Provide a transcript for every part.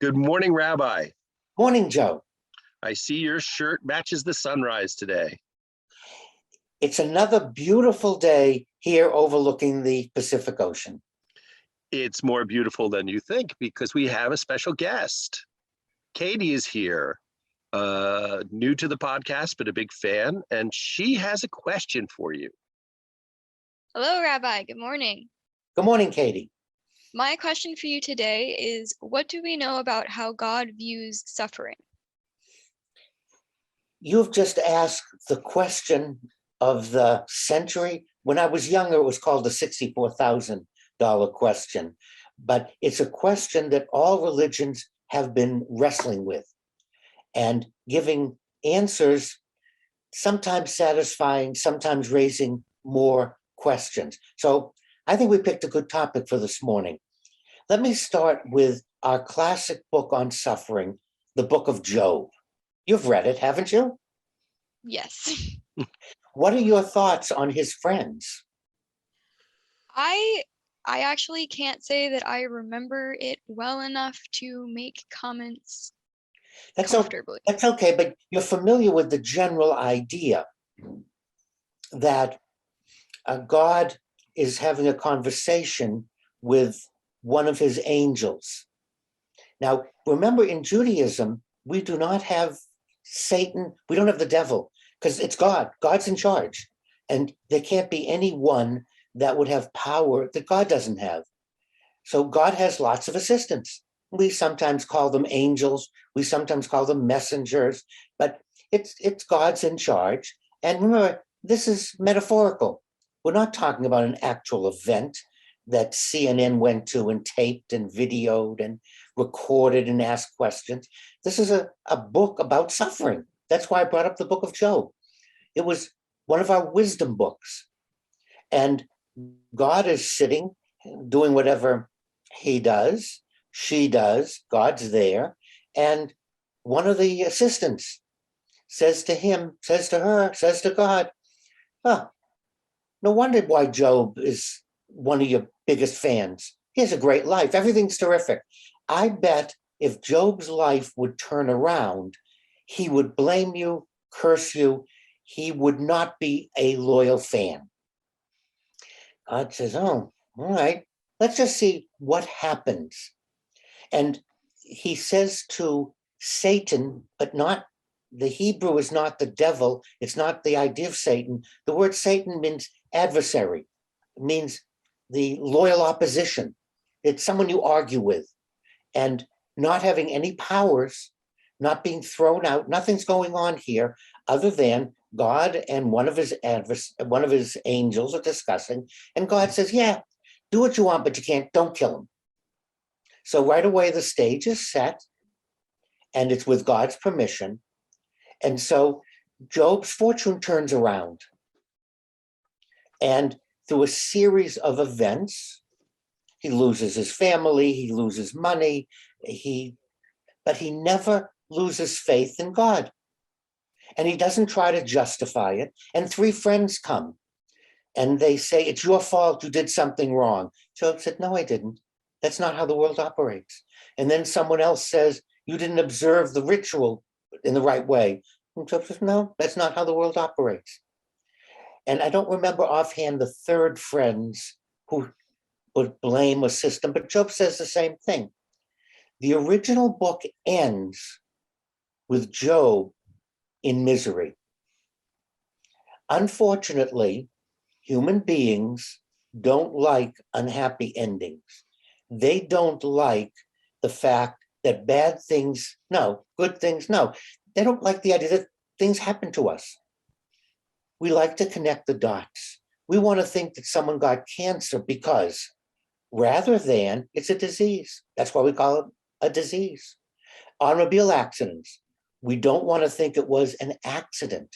Good morning, Rabbi. Morning, Joe. I see your shirt matches the sunrise today. It's another beautiful day here overlooking the Pacific Ocean. It's more beautiful than you think because we have a special guest. Katie is here, new to the podcast, but a big fan, and she has a question for you. Hello, Rabbi. Good morning. Good morning, Katie. My question for you today is, what do we know about how God views suffering? You've just asked the question of the century. When I was younger, it was called the $64,000 question, but it's a question that all religions have been wrestling with and giving answers, sometimes satisfying, sometimes raising more questions. So I think we picked a good topic for this morning. Let me start with our classic book on suffering, the book of Job. You've read it, haven't you? Yes. What are your thoughts on his friends? I actually can't say that I remember it well enough to make comments comfortably. That's okay, but you're familiar with the general idea that God is having a conversation with one of his angels. Now, remember, in Judaism, we do not have Satan, we don't have the devil, because it's God. God's in charge. And there can't be anyone that would have power that God doesn't have. So God has lots of assistants. We sometimes call them angels. We sometimes call them messengers, but it's God's in charge. And remember, this is metaphorical. We're not talking about an actual event that CNN went to and taped and videoed and recorded and asked questions. This is a book about suffering. That's why I brought up the book of Job. It was one of our wisdom books. And God is sitting, doing whatever he does, she does, God's there. And one of the assistants says to him, says to her, says to God, oh, no wonder why Job is one of your biggest fans. He has a great life. Everything's terrific. I bet if Job's life would turn around, he would blame you, curse you. He would not be a loyal fan. God says, oh, all right, let's just see what happens. And he says to Satan, but not, the Hebrew is not the devil. It's not the idea of Satan. The word Satan means adversary. It means the loyal opposition. It's someone you argue with. And not having any powers, not being thrown out, nothing's going on here other than God and one of his angels are discussing, and God says, yeah, do what you want, but you can't, don't kill him. So right away, the stage is set, and it's with God's permission. And so Job's fortune turns around. And through a series of events, he loses his family, he loses money, but he never loses faith in God. And he doesn't try to justify it. And three friends come and they say, it's your fault, you did something wrong. Job said, no, I didn't. That's not how the world operates. And then someone else says, you didn't observe the ritual in the right way. And Job says, no, that's not how the world operates. And I don't remember offhand the third friends who would blame a system, but Job says the same thing. The original book ends with Job in misery. Unfortunately, human beings don't like unhappy endings. They don't like the fact that bad things, no, good things, no. They don't like the idea that things happen to us. We like to connect the dots. We want to think that someone got cancer because rather than it's a disease. That's why we call it a disease. Automobile accidents. We don't want to think it was an accident,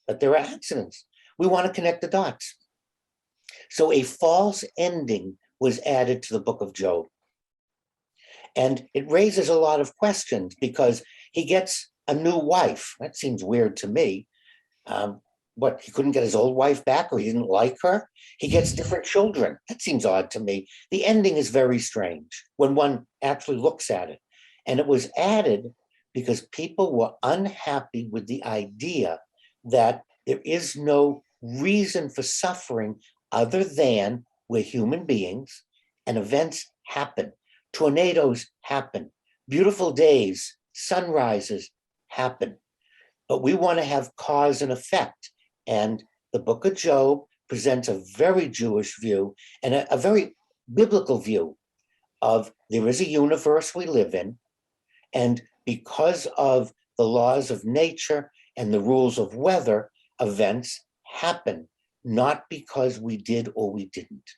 but there are accidents. We want to connect the dots. So a false ending was added to the book of Job. And it raises a lot of questions because he gets a new wife. That seems weird to me. What, he couldn't get his old wife back or he didn't like her? He gets different children. That seems odd to me. The ending is very strange when one actually looks at it. And it was added because people were unhappy with the idea that there is no reason for suffering other than we're human beings and events happen. Tornadoes happen. Beautiful days, sunrises happen. But we want to have cause and effect. And the book of Job presents a very Jewish view and a very biblical view of there is a universe we live in. And because of the laws of nature and the rules of weather, events happen, not because we did or we didn't.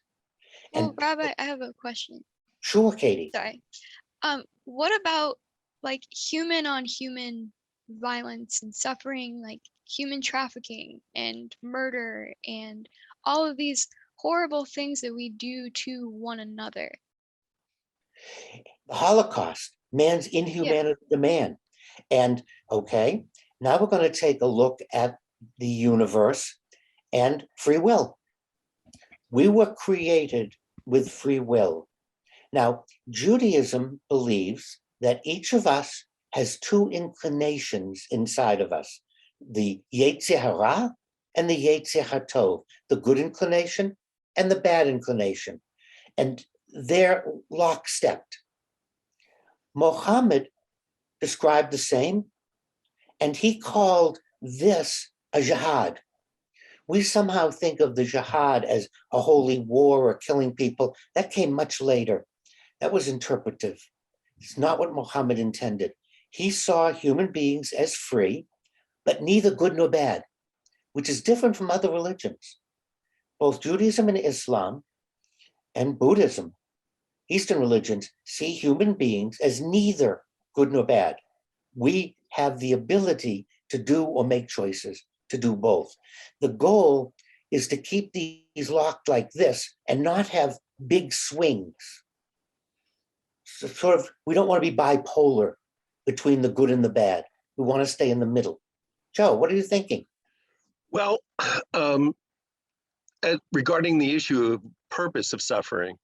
Well, And Rabbi, I have a question. sure, Katie. Sorry. What about like human on human violence and suffering, like human trafficking and murder and all of these horrible things that we do to one another? The Holocaust, man's inhumanity to man. And okay, now we're going to take a look at the universe and free will. We were created with free will. Now, Judaism believes that each of us has two inclinations inside of us, the Yetzer Hara and the Yetzer HaTov, the good inclination and the bad inclination. And they're lockstepped. Mohammed described the same, and he called this a jihad. We somehow think of the jihad as a holy war or killing people. That came much later. That was interpretive. It's not what Muhammad intended. He saw human beings as free, but neither good nor bad, which is different from other religions. Both Judaism and Islam and Buddhism, Eastern religions, see human beings as neither good nor bad. We have the ability to do or make choices, to do both. The goal is to keep these locked like this and not have big swings. So sort of, we don't want to be bipolar between the good and the bad. We want to stay in the middle. Joe, what are you thinking? Well, regarding the issue of purpose of suffering,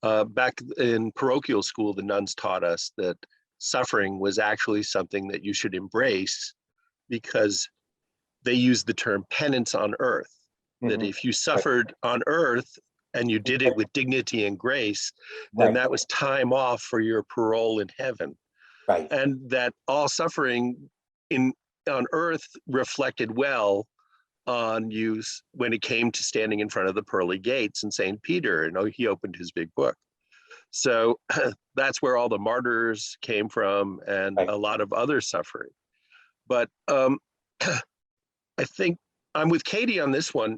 back in parochial school, the nuns taught us that suffering was actually something that you should embrace because they use the term penance on earth, that if you suffered on earth and you did it with dignity and grace, then that was time off for your parole in heaven. Right. And that all suffering on earth reflected well on you when it came to standing in front of the pearly gates and St. Peter, and he opened his big book. So that's where all the martyrs came from and a lot of other suffering. But I think I'm with Katie on this one.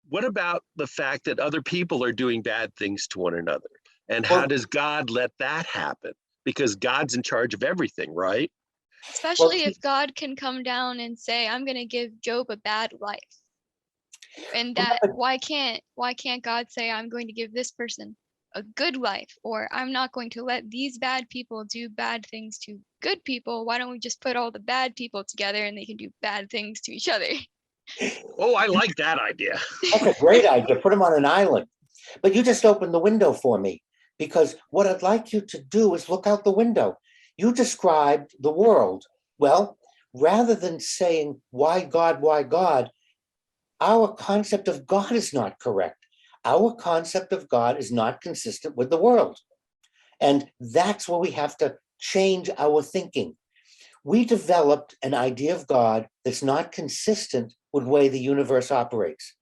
What about the fact that other people are doing bad things to one another? And how does God let that happen? Because God's in charge of everything, right? Especially if God can come down and say, I'm going to give Job a bad life. And that why can't God say, I'm going to give this person a good life, or I'm not going to let these bad people do bad things to good people? Why don't we just put all the bad people together and they can do bad things to each other? Oh, I like that idea. That's a great idea. Put them on an island. But you just opened the window for me, because what I'd like you to do is look out the window. You described the world. Well, rather than saying, why God, our concept of God is not correct. Our concept of God is not consistent with the world. And that's where we have to change our thinking. We developed an idea of God that's not consistent with the way the universe operates.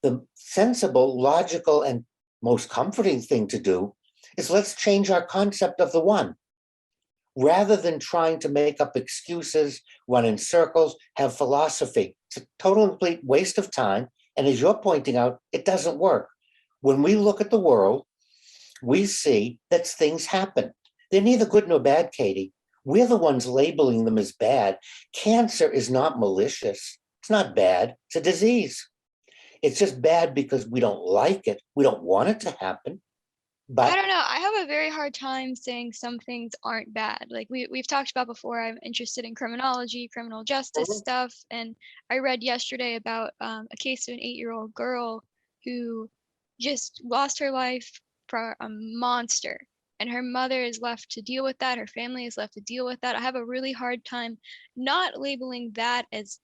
The sensible, logical, and most comforting thing to do is let's change our concept of the one. Rather than trying to make up excuses, run in circles, have philosophy. It's a total and complete waste of time. And as you're pointing out, it doesn't work. When we look at the world, we see that things happen. They're neither good nor bad, Katie. We're the ones labeling them as bad. Cancer is not malicious. It's not bad. It's a disease. It's just bad because we don't like it. We don't want it to happen. But I don't know. I have a very hard time saying some things aren't bad. Like we've talked about before, I'm interested in criminology, criminal justice stuff. And I read yesterday about a case of an 8-year-old girl who just lost her life for a monster. and her mother is left to deal with that. Her family is left to deal with that. I have a really hard time not labeling that as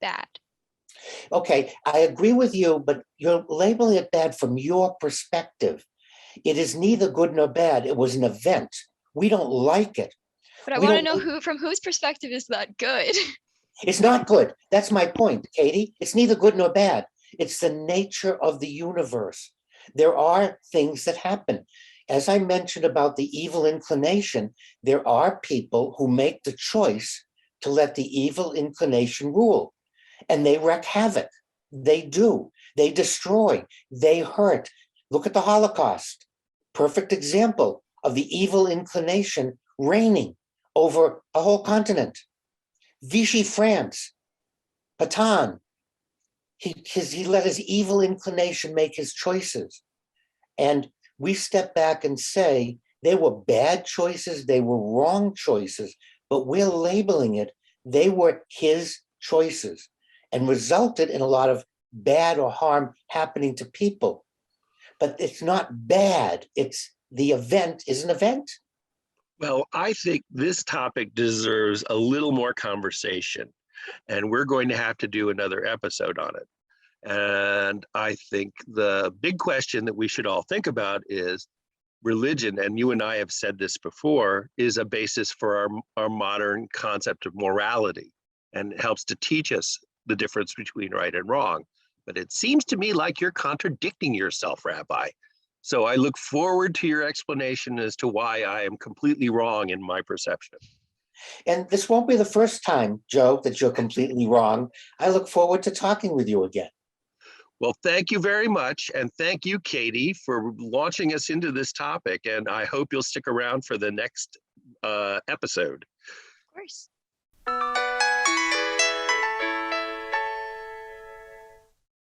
bad. Okay, I agree with you, but you're labeling it bad from your perspective. It is neither good nor bad. It was an event. We don't like it. But I We want to don't. know from whose perspective is that good? It's not good. That's my point, Katie. It's neither good nor bad. It's the nature of the universe. There are things that happen. As I mentioned about the evil inclination, there are people who make the choice to let the evil inclination rule, and they wreak havoc. They do. They destroy. They hurt. Look at the Holocaust. Perfect example of the evil inclination reigning over a whole continent. Vichy France, Pétain, he let his evil inclination make his choices. And we step back and say they were bad choices, they were wrong choices, but we're labeling it, they were his choices and resulted in a lot of bad or harm happening to people. But it's not bad, it's the event is an event. Well, I think this topic deserves a little more conversation, and we're going to have to do another episode on it. And I think the big question that we should all think about is religion, and you and I have said this before, is a basis for our modern concept of morality, and it helps to teach us the difference between right and wrong. But it seems to me like you're contradicting yourself, Rabbi. So I look forward to your explanation as to why I am completely wrong in my perception. And this won't be the first time, Joe, that you're completely wrong. I look forward to talking with you again. Well, thank you very much. And thank you, Katie, for launching us into this topic. And I hope you'll stick around for the next episode. Of course.